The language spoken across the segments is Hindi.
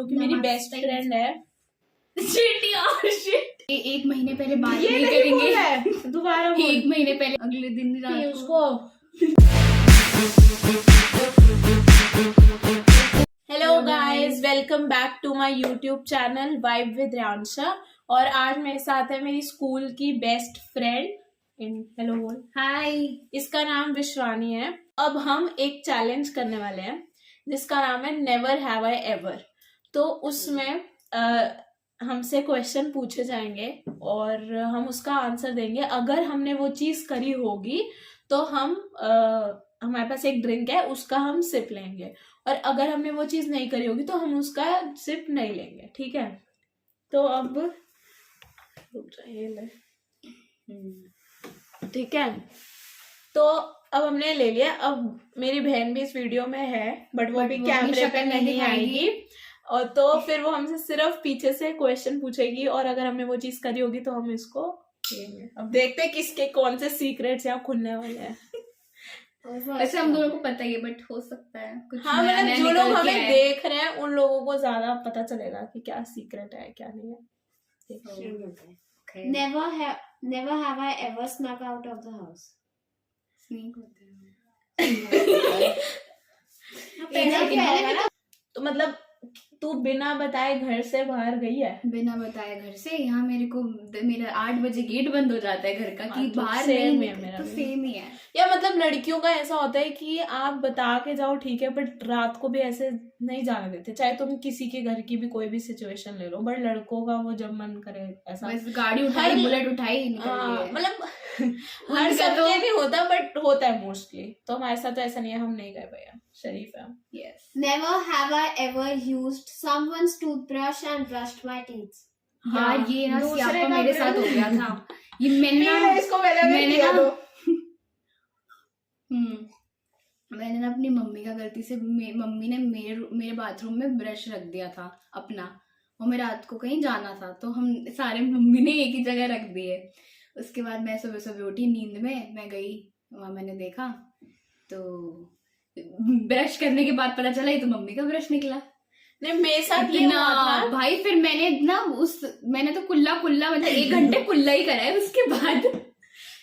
जो कि मेरी बेस्ट फ्रेंड है। एक महीने पहले बात ये नहीं नहीं बोल करेंगे, है दोबारा बोल। एक महीने पहले अगले दिन रात को उसको hello guys, welcome back to my YouTube channel vibe with Riyansha. और आज मेरे साथ है मेरी स्कूल की बेस्ट फ्रेंड। हेलो बोल। हाय। इसका नाम विश्वानी है। अब हम एक चैलेंज करने वाले हैं जिसका नाम है नेवर हैव आई एवर। तो उसमें हमसे क्वेश्चन पूछे जाएंगे और हम उसका आंसर देंगे। अगर हमने वो चीज करी होगी तो हम हमारे पास एक ड्रिंक है, उसका हम सिप लेंगे, और अगर हमने वो चीज नहीं करी होगी तो हम उसका सिप नहीं लेंगे। ठीक है? तो अब रुक जाइए ले। ठीक है, तो अब हमने ले लिया। अब मेरी बहन भी इस वीडियो में है बट वो भी कैमरे पे नहीं आएगी, और तो फिर वो हमसे सिर्फ पीछे से क्वेश्चन पूछेगी और अगर हमने वो चीज करी होगी तो हम इसको लेंगे। अब देखते हैं किसके कौन से सीक्रेट्स यहाँ खुलने वाले हैं। वैसे हम दोनों को पता ही है बट हो सकता है कुछ हाँ, नया मतलब नया जो लोग निकल के हमें आए। देख रहे हैं उन लोगों को ज्यादा पता चलेगा कि क्या सीक्रेट है क्या नहीं है। Never have I ever snuck out of the house. Sneak होते हैं। तो मतलब तू बिना बताए घर से बाहर गई है? बिना बताए घर से यहाँ मेरा 8 बजे गेट बंद हो जाता है घर का कि तो बाहर same नहीं है मेरा तो भी। सेम ही है। या मतलब लड़कियों का ऐसा होता है कि आप बता के जाओ ठीक है, बट रात को भी ऐसे नहीं जाने देते, चाहे तुम किसी के घर की भी कोई भी सिचुएशन ले लो। बट लड़कों का वो जब मन करे ऐसा बस गाड़ी उठाई, बुलेट उठाई, निकल हाँ, गए। मतलब हर सबके नहीं होता बट होता है मोस्टली। तो हमारे साथ तो ऐसा नहीं है, हम नहीं गए भैया, शरीफ है। Yes. Never have I ever used someone's toothbrush and brushed my teeth. यार ये ना दूसरे सियापा का मेरे साथ हो गया था। ये मैंने इसको मैंने ना तो मैंने ना अपनी मम्मी का गलती से मम्मी ने मेरे बाथरूम में ब्रश रख दिया था अपना, और मैं रात को कहीं जाना था तो हम सारे मम्मी ने एक ही जगह रख दिए। उसके बाद मैं सुबह सुबह उठी नींद में, मैं गई वहां, मैंने देखा तो ब्रश करने के बाद पता चला ये तो मम्मी का ब्रश निकला। नहीं, मेरे साथ ये इतना हुआ था भाई, फिर मैंने तो कुल्ला मतलब 1 घंटे कुल्ला ही करा है उसके बाद।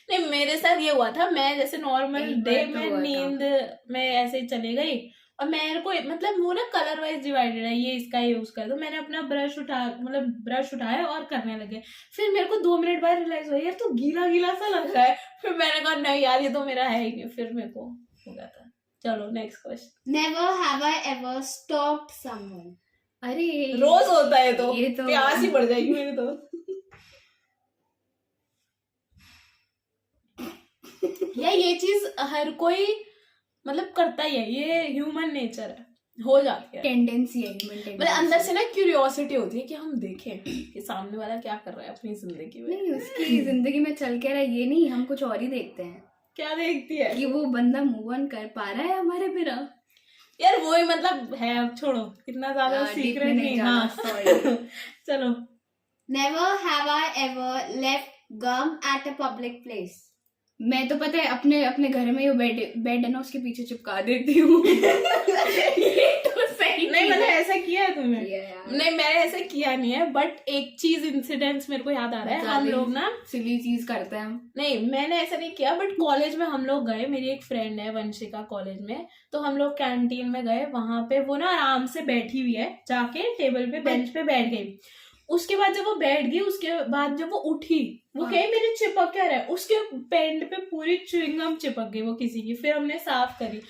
नहीं, मेरे साथ ये हुआ था। मैं जैसे नॉर्मल एक डे बार तो में हुआ था। नींद में ऐसे ही चली गई और मेरे को मतलब वो ना कलर वाइज डिवाइडेड है, ये इसका ये उसका है, तो मैंने अपना ब्रश उठाया और करने लगे। फिर मेरे को 2 मिनट बाद रियलाइज हुआ यार तो गीला गीला सा लग रहा है। फिर मैंने कहा नहीं यार ये तो मेरा है ही नहीं, फिर मेरे को हो गया था। चलो next question. Never have I ever stalked someone. अरे रोज होता है तो ये तो प्यास ही बढ़ जाएगी मेरी तो। या ये चीज हर कोई मतलब करता ही है, ये ह्यूमन नेचर है, हो जाती है टेंडेंसी है, human tendency। मतलब अंदर से ना क्यूरियोसिटी होती है कि हम देखें कि सामने वाला क्या कर रहा है अपनी जिंदगी में। नहीं, उसकी जिंदगी में चल के रहा है ये नहीं, हम कुछ और ही देखते हैं क्या देखती है कि वो बंदा मूव ऑन कर पा रहा है हमारे बिना। यार वो ही मतलब है। अब छोड़ो, इतना ज्यादा सीक्रेट नहीं। हाँ सॉरी। चलो। Never have I ever left gum at a public place. मैं तो पता है अपने घर में जो बेड है ना उसके पीछे चिपका देती हूँ। ये तो सही नहीं मतलब ऐसा किया है तुमने? यार। नहीं मैंने ऐसा किया नहीं है, बट एक चीज इंसिडेंट्स मेरे को याद आ रहा है। हम लोग ना सिली चीज करते हैं हम। नहीं मैंने ऐसा नहीं किया, बट कॉलेज में हम लोग गए, मेरी एक फ्रेंड है वंशिका कॉलेज में, तो हम लोग कैंटीन में गए। वहां पे वो ना आराम से बैठी हुई है, जाके टेबल पे बेंच पे बैठ गई। उसके बाद जब वो बैठ गई, उसके बाद जब वो उठी, वो हाँ। कहीं मेरे चिपक क्या रहा है, उसके पेंट पे पूरी च्युइंगम चिपक गई वो किसी की। फिर हमने साफ करी।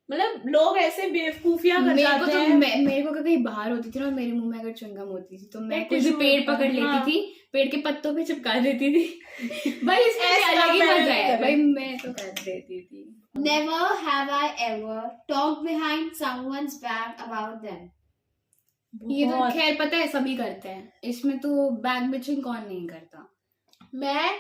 मतलब लोग ऐसे बेवकूफियां कर जाते हैं। मेरे को कहीं बाहर होती थी ना, मेरे मुंह में अगर च्युइंगम होती थी तो मैं तो कुछ भी टिश्यू पेड़ पेपर, पकड़ लेती हाँ। थी, पेड़ के पत्तों पे चिपका देती थी। भाई इसमें ऐसा अलग ही मैंने मजा है करा। भाई, मैं तो कर देती थी। Never have I ever talked behind someone's back about them. ये तो बहुत। खैर पता है सभी करते हैं, इसमें तो बैक बिचिंग कौन नहीं करता। मैं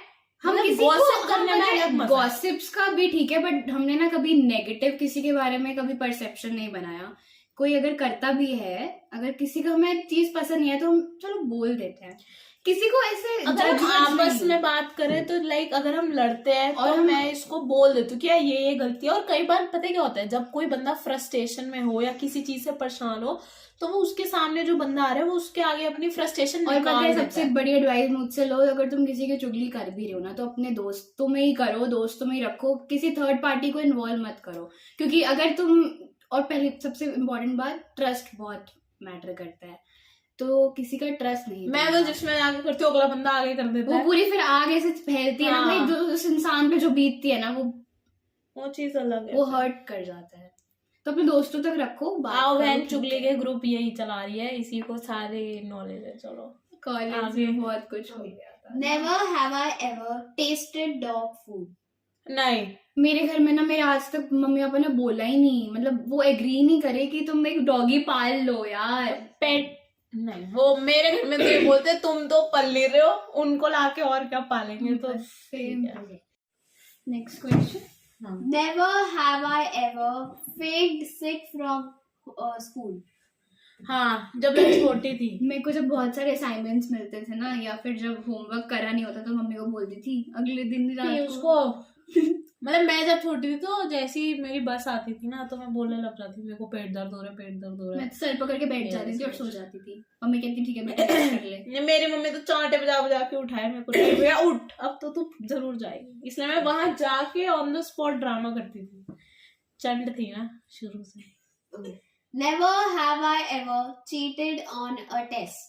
हम मतलब किसी gossip को करने में अलग मजा है। गॉसिप्स का भी ठीक है, बट हमने ना कभी नेगेटिव किसी के बारे में कभी परसेप्शन नहीं बनाया। कोई अगर करता भी है, अगर किसी को हमें चीज पसंद नहीं है तो हम चलो बोल देते हैं किसी को ऐसे अगर हम judge आपस नहीं। में बात करें तो लाइक अगर हम लड़ते हैं और तो हम- मैं इसको बोल देती हूँ कि यार ये गलती है। और कई बार पता है क्या होता है, जब कोई बंदा फ्रस्ट्रेशन में हो या किसी चीज से परेशान हो तो वो उसके सामने जो बंदा आ रहा है वो उसके आगे अपनी फ्रस्ट्रेशन और पता निकाल है देता सबसे है। बड़ी एडवाइस मुझसे लो, अगर तुम किसी की चुगली कर भी रहे हो ना तो अपने दोस्तों में ही करो, दोस्तों में ही रखो, किसी थर्ड पार्टी को इन्वॉल्व मत करो। क्योंकि अगर तुम, और पहले सबसे इम्पोर्टेंट बात, ट्रस्ट बहुत मैटर करता है, तो किसी का ट्रस्ट नहीं मैं तोड़ना। तो जिसमें आगे करती हूँ अगला बंदा आगे कर देता वो है, पूरी फिर आग ऐसे फैलती है ना हाँ। भाई, जो उस इंसान पे जो बीतती है ना वो चीज अलग है। वो हर्ट कर जाता है। तो अपने दोस्तों तक रखो, बात आओ करो, बहन ठीक चुगली है। के ग्रुप यही चला रही है, इसी को सारे नॉलेज है। चलो कॉलेज आगे। में बहुत कुछ हो गया था। Never have I ever tasted dog food. नहीं, मेरे घर में ना मेरे आज तक मम्मी पापा ने बोला ही नहीं, मतलब वो एग्री नहीं करे कि तुम एक डॉगी पाल लो यार। पेट नहीं, वो मेरे घर में तो ये बोलते हैं, तुम तो पल ले रहे हो, उनको लाके और क्या पालेंगे। तो सेम। ठीक है। Next question. हाँ। Never have I ever faked sick from school. हाँ, जब मैं छोटी थी मेरे को जब बहुत सारे असाइनमेंट्स मिलते थे ना, या फिर जब होमवर्क करा नहीं होता तो मम्मी को बोलती थी अगले दिन कि रात को। उसको मतलब मैं जब छोटी थी तो जैसे ही मेरी बस आती थी ना तो मैं बोलने लग जाती थी, मेरे को पेट दर्द हो रहा है, पेट दर्द हो रहा मैं सर पकड़ के बैठ जाती थी और सो जाती थी। मम्मी कहती ठीक है बेटा रेस्ट कर ले। है। मेरी मम्मी तो चांटे बजा बजा के उठाए मेरे को, नहीं भैया उठ, अब तो तू जरूर जाएगी। इसलिए मैं वहां जाके ऑन द स्पॉट ड्रामा करती थी, चंड थी ना शुरू से। Never have I ever cheated on a test.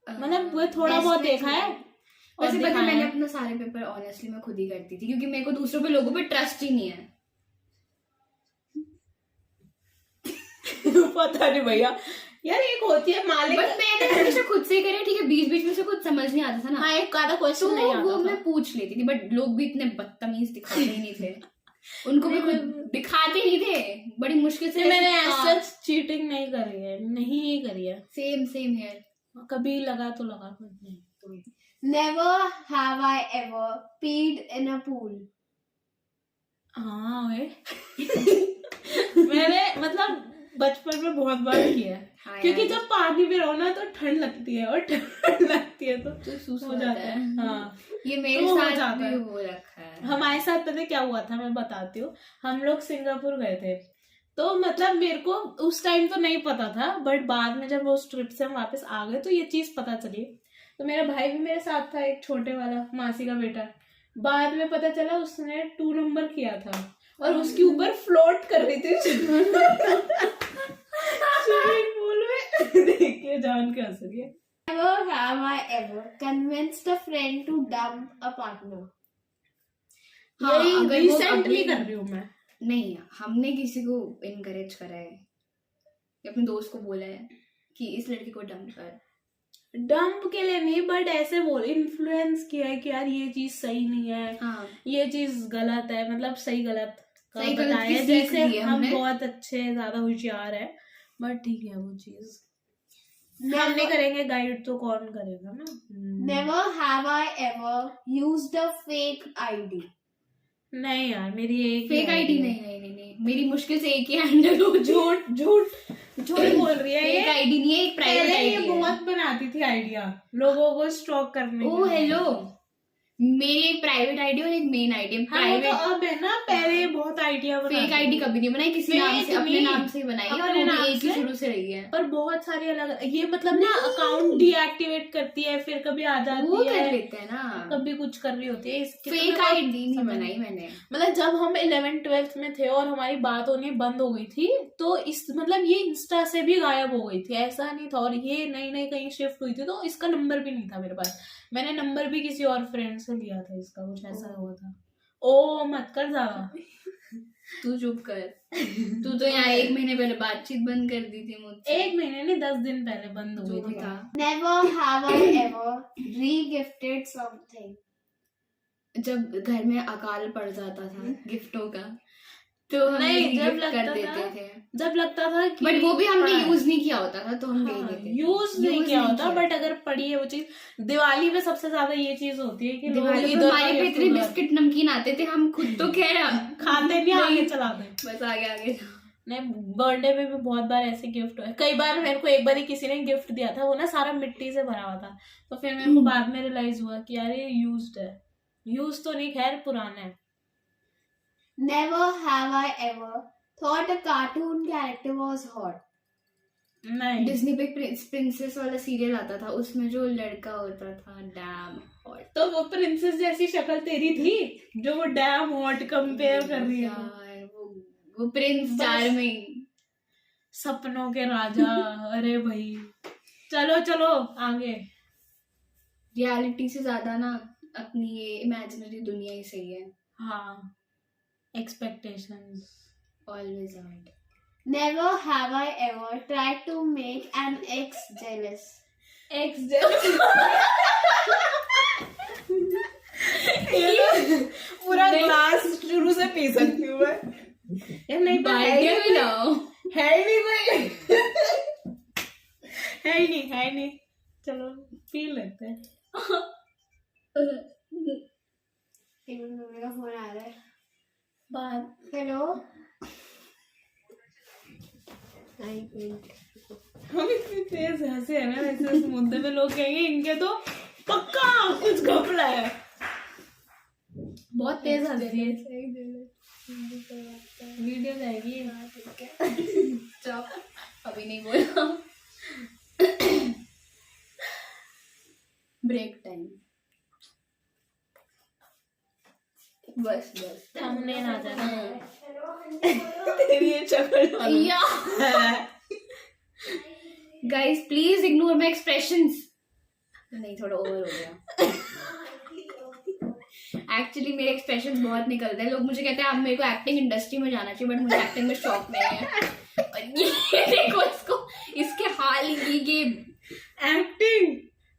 मतलब वो थोड़ा बहुत देखा है। और वैसे पता है, दिखाया मैंने है। अपना सारे पेपर ऑनेस्टली मैं खुद ही करती थी, क्योंकि मेरे को दूसरों पे लोगों पे ट्रस्ट ही नहीं है। पता नहीं भैया, यार एक होती है मालिक। बट मैंने हमेशा खुद से ही करे, ठीक है, बीच बीच में से कुछ समझ नहीं आता था ना, हाँ, एक आधा तो क्वेश्चन नहीं वो आता था। मैं पूछ लेती थी। बट लोग भी इतने बदतमीज दिखाते ही नहीं थे, उनको भी खुद दिखाते नहीं थे, बड़ी मुश्किल से। मैंने ऐसा चीटिंग नहीं करी है, नहीं करी है। सेम सेम है। कभी लगा तो लगा, नहीं तो Never have I ever peed in a pool. हाँ वे मैंने मतलब बचपन में बहुत बार किया है। हाँ क्योंकि यार, जब पानी में रहो ना तो ठंड लगती है, और ठंड लगती है तो तो सुस हो जाता है। हाँ, ये मेरे तो हो साथ जाता भी है। हो रखा है। हमारे साथ पता है क्या हुआ था, मैं बताती हूँ। हम लोग सिंगापुर गए थे, तो मतलब मेरे को उस टाइम तो नहीं पता था, बट बाद में जब उस ट्रिप से हम वापस आ गए तो ये चीज पता चली। तो मेरा भाई भी मेरे साथ था, एक छोटे वाला मासी का बेटा। बाद में पता चला उसने 2 नंबर किया था और उसके ऊपर फ्लोट कर रही थी स्विमिंग पूल में। देख के जान के हंस रही है। Never have I ever convinced a friend to dump a partner. हाँ, यही अगर वो रिसेंटली अभी- कर रही हूँ मैं। नहीं, हमने किसी को इनकरेज करा है, या अपने दोस्त को बोला है कि इस लड़की को डंप कर। डंप के लिए नहीं, बट ऐसे बोल इन्फ्लुएंस किया है कि यार ये चीज सही नहीं है, हाँ, ये चीज गलत है, मतलब सही गलत का सही गलत बताया की है। सीख जैसे दी है हम हमने। बहुत अच्छे ज्यादा होशियार है, बट ठीक है वो चीज हम नहीं Never, करेंगे, गाइड तो कौन करेगा ना। never have I ever used a fake ID. नहीं यार, मेरी एक फेक ही आईडी है। नहीं नहीं नहीं नहीं, मेरी मुश्किल से एक ही हैंडल हो। झूठ झूठ झूठ बोल रही है फेक ये। आईडी नहीं है, एक प्राइवेट पहले ये आईडी है। बहुत बनाती थी आइडिया लोगों को स्टॉक करने ओ के लिए। हेलो, मेरी एक प्राइवेट आईडी और एक मेन आईडी। हाँ, वो तो प्राइवेट अब है ना, पहले ये बहुत आइडिया फेक आईडी कभी नहीं बनाई, किसी नाम से, Fake अपने नहीं, नाम से ही बनाई है, और अपने वो भी नाम एक ही से। शुरू से रही है। पर बहुत सारी अलग, ये मतलब ना अकाउंट डीएक्टिवेट करती है, फिर कभी आ वो जाती कर है, लेते हैं ना। कभी कुछ कर रही होती है। इसके तो फेक मेरे को आईडी नहीं समझ बनाई मैंने। मतलब जब हम 11th-12th में थे और हमारी बात होनी बंद हो गई थी, तो इस मतलब ये इंस्टा से भी गायब हो गई थी, ऐसा नहीं था। और ये नई नई कहीं शिफ्ट हुई थी, तो इसका नंबर भी नहीं था मेरे पास। मैंने नंबर भी किसी और फ्रेंड से लिया था इसका, कुछ ऐसा हुआ था। ओ मत कर ज्यादा। तू चुप कर। तू तो यहाँ 1 महीने पहले बातचीत बंद कर दी थी मुझसे। 1 महीने नहीं, 10 दिन पहले बंद हो जो गई भी थी। था। Never have I ever re-gifted something. जब घर में अकाल पड़ जाता था गिफ्टों का, तो हम नहीं, जब गिफ्ट लगता कर देते था, थे। जब लगता था कि बट वो भी हमने हाँ, यूज नहीं किया होता था, तो हम ले लेते थे। यूज नहीं किया होता, किया। बट अगर पड़ी है वो चीज। दिवाली में सबसे ज्यादा ये चीज होती है कि लोग दिवाली पे इधर हमारे पे का इतने gift बिस्किट नमकीन आते थे, हम खुद तो खैर खाते नहीं, आगे चला दे। बस आगे आगे। नहीं, बर्थडे में भी बहुत बार ऐसे गिफ्ट हुए। कई बार मेरे को एक बार ही किसी ने गिफ्ट दिया था, वो ना सारा मिट्टी से भरा हुआ था, तो फिर मेरे को बाद में रियलाइज हुआ कि यार ये यूज्ड है। यूज तो नहीं, खैर पुराना है। Never have I ever thought a cartoon character was hot. नहीं, डिज्नी पे प्रिंसेस वाला सीरियल आता था, उसमें जो लड़का होता था डैम हॉट। तो वो प्रिंसेस जैसी शक्ल तेरी थी जो वो डैम हॉट कंपेयर कर रही है। यार वो प्रिंस बस। चार्मिंग, सपनों के राजा। अरे भाई, चलो चलो आगे। रियलिटी से ज्यादा ना अपनी ये इमेजिनरी दुनिया ही सही है। हाँ, expectations. Always hurt. Never have I ever tried to make an ex jealous. पूरा ग्लास शुरू से पी सकती हूँ मैं। यार नहीं, तो है ही नहीं कोई। है ही नहीं। चलो पी लेते हैं। एक मिनट, मम्मी का फोन आ रहा है। बात हेलो। एक मिनट। हम इतनी तेज हंसे हैं ना, वैसे इस मुद्दे पे लोग कहेंगे इनके तो पक्का कुछ घपला है। बहुत तेज हंस रही है। वीडियो जाएगी। चुप, अभी नहीं बोला। Break time. बस हमने ना जाना। तेरी ये शक्ल guys please ignore my expressions. नहीं, थोड़ा ओवर हो गया। एक्चुअली मेरे एक्सप्रेशंस बहुत निकलते हैं। लोग मुझे कहते हैं आप मेरे को एक्टिंग इंडस्ट्री में जाना चाहिए, बट मुझे एक्टिंग में शौक नहीं है। और ये देखो इसको, इसके हाल ये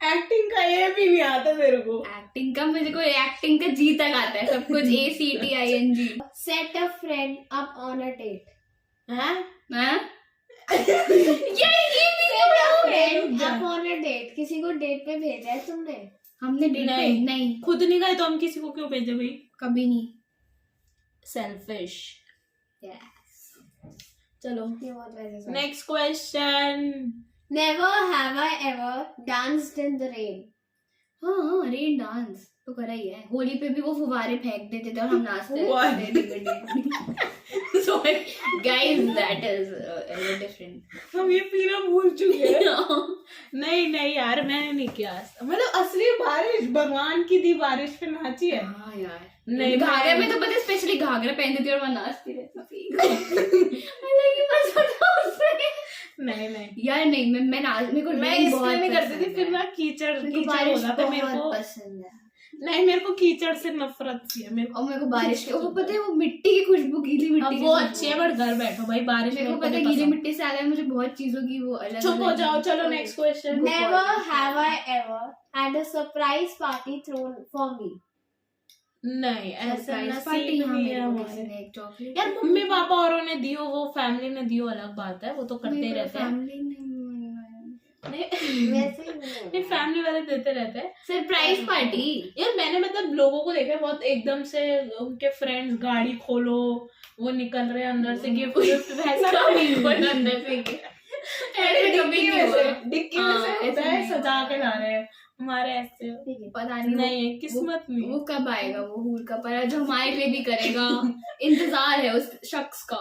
एक्टिंग का ये भी नहीं आता तेरे को। एक्टिंग का, मुझे को एक्टिंग का जी तक आता है, सब कुछ ACTING। Set a friend up on a date. हैं? हाँ? Set a friend up on a date. किसी को डेट पे भेजा है तुमने? हमने डेट पे नहीं, खुद नहीं गए तो हम किसी को क्यों भेजे भाई? कभी नहीं। सेल्फिश। Yes. चलो ये बहुत वैसे सा। Next question. Never have I ever danced in the rain. हाँ, रेन डांस तो करा ही है। होली पे भी वो फुवारे फेंक देते थे और हम नाचते What? थे। So guys, that is different. हम ये पीना भूल चुके हैं। नहीं यार, मैंने नहीं किया। मतलब असली बारिश, भगवान की दी बारिश पे नाची है। हाँ यार, नहीं, घाघरा में तो पता है, स्पेशली घाघरा पहनती थी और वहाँ नाचती रहती। नहीं यार नहीं, मैं मैं इसलिए नहीं करती थी, फिर ना कीचड़ बारिश हो जाता मेरे को। बहुत पसंद है। नहीं, मेरे को कीचड़ से नफरत सी है मेरे को। और मेरे को बारिश के, वो पता है वो मिट्टी की खुशबू, गीली मिट्टी अब की वो खुशबू। अच्छी है, बट घर बैठो भाई, बारिश मेरे को मेरे पता है नहीं गीली पसंद। मिट्टी से आया, मुझे बहुत चीजों की वो अलग। चुप हो जाओ, चलो next question. Never have I ever had a surprise party thrown for me. नहीं, ऐसा सरप्राइज नसीब पार्टी नहीं है हमारे। किसी ने एक चॉकलेट। यार मम्मी पापा औरों ने दी हो, वो फैमिली ने दी हो, अलग बात है, वो तो करते ही रहते हैं। नहीं, वैसे ही नहीं नहीं, फैमिली वाले देते रहते हैं सरप्राइज पार्टी। यार। मैंने मतलब लोगों को देखा है बहुत, एकदम से उनके फ्रेंड्स गाड़ी खोलो, वो निकल रहे अंदर से गिफ्ट वैसा नहीं अंदर से डिक्की में से होता है, सजा के ला रहे हैं। हमारे ऐसे पता नहीं नहीं है, किस्मत में। वो कब आएगा वो हूर का परा जो हमारे लिए भी करेगा। इंतजार है उस शख्स का,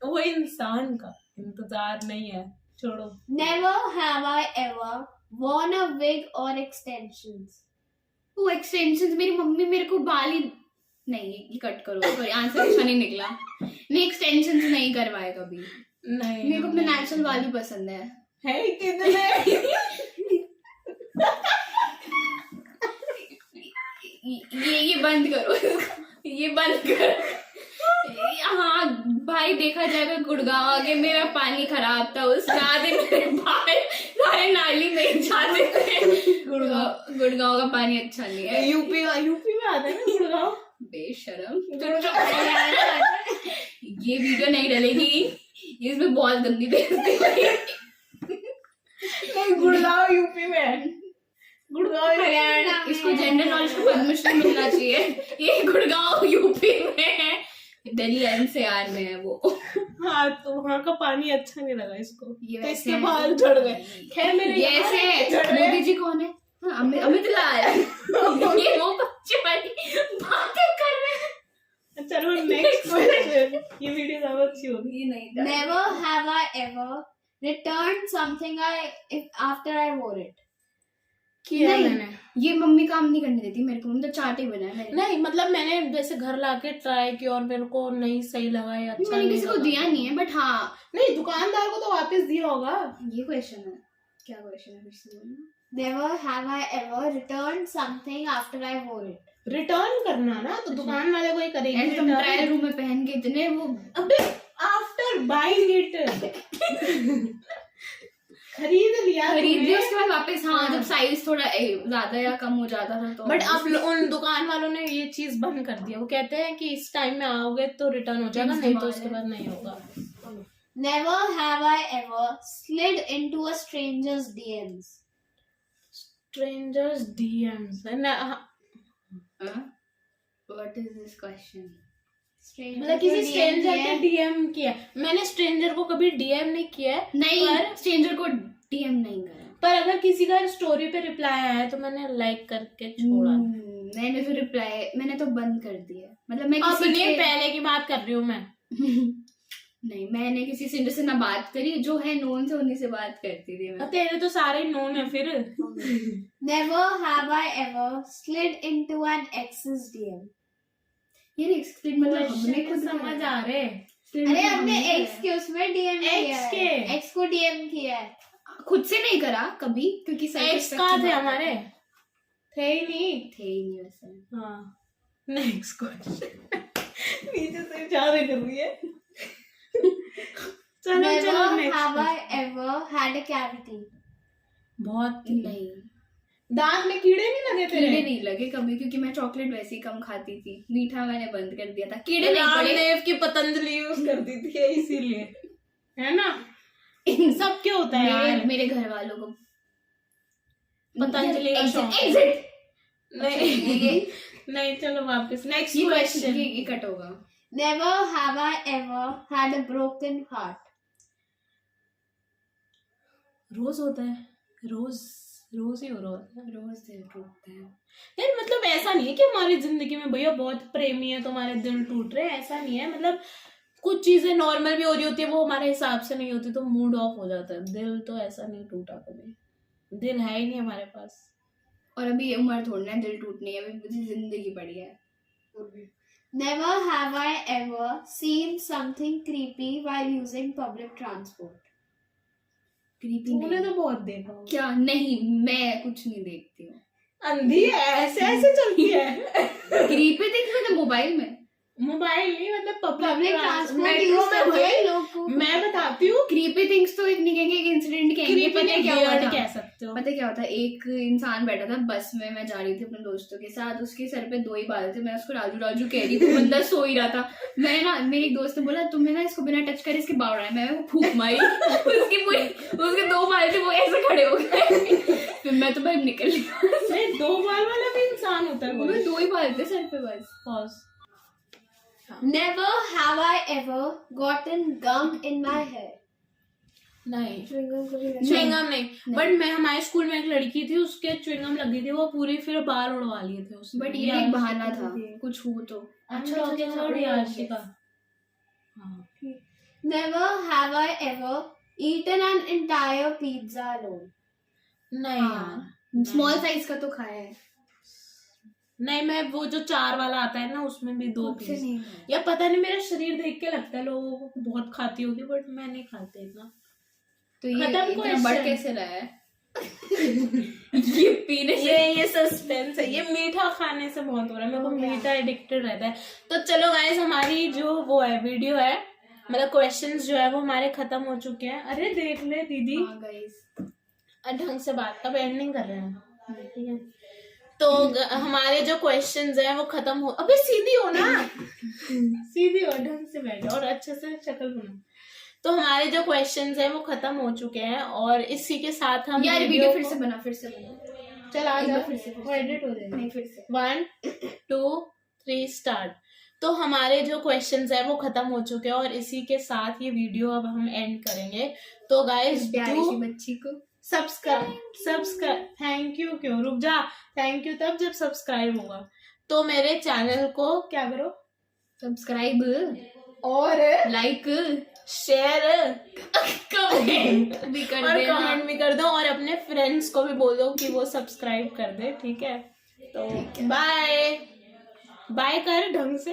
वो इंसान का इंतजार नहीं है, छोड़ो। Never have I ever worn a wig or extensions. वो एक्सटेंशन, मेरी मम्मी मेरे को बाली नहीं, ये कट करो, सॉरी आंसर अच्छा नहीं निकला। नहीं, एक्सटेंशन नहीं करवाए कभी। नहीं, मेरे को अपने नेचुरल वाली पसंद है। कितने ये बंद करो, ये बंद करो। हाँ भाई, देखा जाएगा गुड़गांव आगे मेरा पानी खराब था, उस रात मेरे भाई नाली में जाते थे। गुड़गांव का पानी अच्छा नहीं है। यूपी में आता है ना गुड़गांव। बेशरम, ये वीडियो नहीं डलेगी, इसमें बहुत गंदी बेइज्जती हुई। नहीं, गुड़गांव यूपी में है। गुड़गांव हरियाणा में इसको जनरल नॉलेज को पद्मश्री मिलना चाहिए। ये गुड़गांव यूपी में है, दिल्ली एनसीआर में है वो। हाँ, तो वहाँ का पानी अच्छा नहीं लगा इसको, ये तो वैसे इसके है। बाल झड़ गए। खैर मेरे ये ऐसे है। मोदी जी कौन है? हाँ, अमित लाल। ये वो बच्चे वाली बातें कर रहे हैं। चलो नेक्स्ट क्वेश्चन। ये वीडियो ज्यादा अच्छी होगी। ये नहीं था। Never have I ever returned something after I wore it. किया नहीं, मैंने ये मम्मी काम नहीं करने देती मेरे को, मम्मी तो चाट ही बनाया मैंने। नहीं, मतलब मैंने जैसे घर लाके ट्राई किया और मेरे को नहीं सही लगा या अच्छा मैंने नहीं किसी को लगा। दिया नहीं है, बट हाँ नहीं, दुकानदार को तो वापस दिया होगा। ये क्वेश्चन है। क्या क्वेश्चन है फिर से बोलना? Never have I ever returned something after I wore it. Return करना ना, तो दुकान वाले को ही करेगी ऐसे तुम return। ट्रायल रूम में पहन के इतने वो अबे आफ्टर बाइंग इट खरीद लिया खरीद तुमने। लिया, उसके बाद वापस हाँ हाँ। जब साइज थोड़ा ज्यादा या कम हो जाता था तो बट अब उन दुकान वालों ने ये चीज बंद कर दिया। वो कहते हैं कि इस टाइम में आओगे तो रिटर्न हो जाएगा, नहीं तो उसके बाद नहीं होगा। Never have I ever slid into a stranger's DMs. Strangers DMs what is this question? Stranger मतलब किसी को DM स्ट्रेंजर किया के है। डीएम किया। मैंने स्ट्रेंजर को कभी डीएम नहीं किया है, नहीं, पर स्ट्रेंजर को डीएम नहीं करा। पर अगर किसी का स्टोरी पे रिप्लाई आया है तो मैंने लाइक करके छोड़ा। मैंने फिर रिप्लाई मैंने तो बंद कर दिया, मतलब मैं किसी अपने के पहले की बात कर रही हूँ मैं। नहीं, मैंने किसी से जैसे ना बात करी, जो है नोन से उन्हीं से बात करती थी मैं। अब तेरे तो सारे नोन है फिर। Never have I ever slid into an ex's DM. ये एक्सप्लेन मतलब हमने खुद समझ आ रहे। अरे हमने एक्स के उसमें डीएम किया Ex है। के? एक्स को डीएम किया है। खुद से नहीं करा कभी, क्योंकि एक्स कहाँ थे हमारे? थे ही नहीं। थे ही नहीं वैसे। हाँ, नेक्स्ट क्वेश्चन। नीचे से इशारे कर रही है। चलो Never चलो have next. I ever had a cavity. बहुत नहीं, दांत में कीड़े नहीं लगे कीड़े तेरे? नहीं लगे कभी, क्योंकि मैं चॉकलेट वैसे ही कम खाती थी, मीठा मैंने बंद कर दिया था। कीड़े नहीं पड़े। रामदेव की पतंजलि यूज करती थी इसीलिए, है ना? सब क्या होता है यार। मेरे घर वालों को पतंजलि का शौक है। एग्जिट। नहीं नहीं, चलो वापस नेक्स्ट ये क्वेश्चन। क्वेश्चन ये कट होगा। Never have I ever had a broken heart. रोज होता है, रोज रोज ही हो रहा होता है। रोज दिल टूटता है। यार मतलब ऐसा नहीं है कि हमारी जिंदगी में भैया बहुत प्रेमी है तुम्हारे दिल टूट रहे हैं, ऐसा नहीं है। मतलब कुछ चीजें नॉर्मल भी हो रही होती है, वो हमारे हिसाब से नहीं होती तो मूड ऑफ हो जाता है। दिल तो ऐसा नहीं टूटा कभी, दिल है ही नहीं हमारे पास। और अभी ये उम्र थोड़ी ना दिल टूटनी है, अभी मुझे जिंदगी पड़ी है। Never have I ever seen something creepy while using public transport. Creepy तूने नहीं। तो बहुत देखा होगा। क्या नहीं, मैं कुछ नहीं देखती हूँ। अंधी है, ऐसे ऐसे चलती है। क्रीपी देखी मैंने मोबाइल में। मोबाइल नहीं, मतलब Public public transport metro use में करते हैं भाई। लोग को। मैं बताती हूँ, क्रीपी थिंग्स तो इतनी कहेंगे, एक इंसिडेंट कहेंगे। creepy पता है क्या हुआ weird था? कह सकते हो। पता है क्या होता है, एक इंसान बैठा था बस में, मैं जा रही थी अपने दोस्तों के साथ, उसके सर पे 2 ही बाल थे, मैं उसको राजू राजू कह रही थी, बंदा सो ही रहा था। मैं ना, मेरी एक दोस्त ने बोला तुम्हें ना इसको बिना टच करे इसके बाल उड़ाए, मैं वो फूंक मारी। उसके 2 बाल थे, वो ऐसे खड़े हो गए। फिर मैं तो भाई निकल ली। नहीं, 2 बाल वाला भी इंसान होता है कोई। 2 ही बाल थे सर पे बस। Pause. Never have I ever gotten gum in my hair. नहीं, Chewing-gum कभी नहीं। च्युइंगम नहीं, बट मैं हमारे स्कूल में एक लड़की थी, उसके च्युइंगम लगी थी, वो पूरी फिर बाल उड़वा लिए थे उसने। बट ये एक बहाना था, कुछ हो तो। अच्छा talking about याशिका। हाँ। Never have I ever eaten an entire pizza alone. नहीं यार, स्मॉल साइज का तो खाया है। नहीं, मैं वो जो 4 वाला आता है ना, उसमें भी 2 खुद से पीस। नहीं खाया। या पता नहीं, मेरा शरीर देख के लगता है लोगों को बहुत खाती होगी, बट मैं नहीं खाती इतना। तो ये खत्म इतना question। बढ़ कैसे रहा है? ये पीने से ये सस्पेंस है, ये मीठा खाने से बहुत हो रहा है, मेरे को मीठा एडिक्टेड रहता है। तो चलो गाइस, हमारी जो वो है वीडियो है, मतलब क्वेश्चंस जो है वो हमारे खत्म हो चुके हैं। अरे देख ले दीदी, हाँ गाइस, ढंग से बात, अब एंडिंग कर रहे हैं, ठीक है? तो हमारे जो क्वेश्चंस हैं वो खत्म हो। अबे सीधी हो ना, सीधी हो, ढंग से बैठो और अच्छे से शक्ल बनो। तो हमारे जो क्वेश्चंस हैं वो खत्म हो चुके हैं और इसी के साथ हम यार वीडियो फिर से बना। चल आ एक जा, बार फिर से, वो एडिट हो जाएगा। नहीं फिर से 1 2 3 स्टार्ट। तो हमारे जो क्वेश्चंस है वो खत्म हो चुके हैं और इसी के साथ ये वीडियो अब हम एंड करेंगे। तो गाइस इस प्यारी सी बच्ची को सब्सक्राइब थैंक यू क्यों, रुक जा, थैंक यू तब जब सब्सक्राइब होगा। तो मेरे चैनल को क्या करो, सब्सक्राइब और लाइक शेयर कमेंट भी कर और देना। कमेंट भी कर दो और अपने फ्रेंड्स को भी बोल दो कि वो सब्सक्राइब कर दे, ठीक है। तो बाय बाय कर ढंग से।